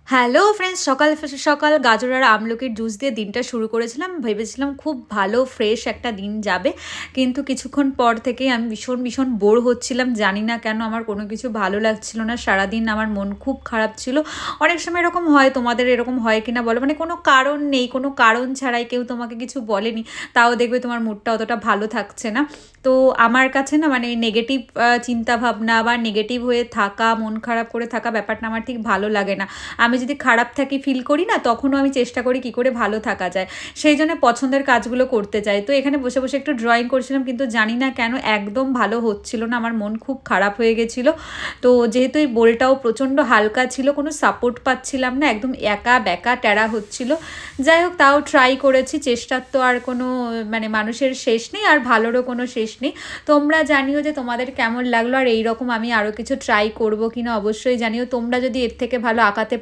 Hello friends, সকাল সকাল গাজর আর আমলকির জুস দিয়ে দিনটা শুরু করেছিলাম। ভেবেছিলাম খুব ভালো ফ্রেশ একটা দিন যাবে, কিন্তু কিছুক্ষণ পর থেকেই আমি ভীষণ ভীষণ বোর হচ্ছিলাম। জানি না কেন আমার কোনো কিছু ভালো লাগছিল না। সারাদিন আমার মন খুব খারাপ ছিল। অনেক সময় এরকম হয়, তোমাদের এরকম হয় কিনা বলো, মানে কোনো কারণ নেই, কোনো কারণ ছাড়াই কেউ তোমাকে কিছু বলেনি, তাও দেখবে তোমার মুডটা অতটা ভালো থাকছে না। তো আমার কাছে না, মানে নেগেটিভ চিন্তাভাবনা বা নেগেটিভ হয়ে থাকা, মন খারাপ করে থাকা ব্যাপারটা আমার ঠিক ভালো লাগে না। আমি যদি খারাপ থাকি, ফিল করি না, তখনও আমি চেষ্টা করি কী করে ভালো থাকা যায়, সেই জন্য পছন্দের কাজগুলো করতে চাই। তো এখানে বসে বসে একটু ড্রয়িং করছিলাম, কিন্তু জানি না কেন একদম ভালো হচ্ছিল না, আমার মন খুব খারাপ হয়ে গেছিলো। তো যেহেতু এই বোলটাও প্রচণ্ড হালকা ছিল, কোনো সাপোর্ট পাচ্ছিলাম না, একদম একা বেকা টেরা হচ্ছিল। যাই হোক, তাও ট্রাই করেছি। চেষ্টার তো আর কোনো মানে মানুষের শেষ নেই, আর ভালোরও কোনো শেষ নেই। তোমরা জানিও যে তোমাদের কেমন লাগলো, আর এইরকম আমি আরও কিছু ট্রাই করবো কিনা অবশ্যই জানিও। তোমরা যদি এর থেকে ভালো আঁকাতে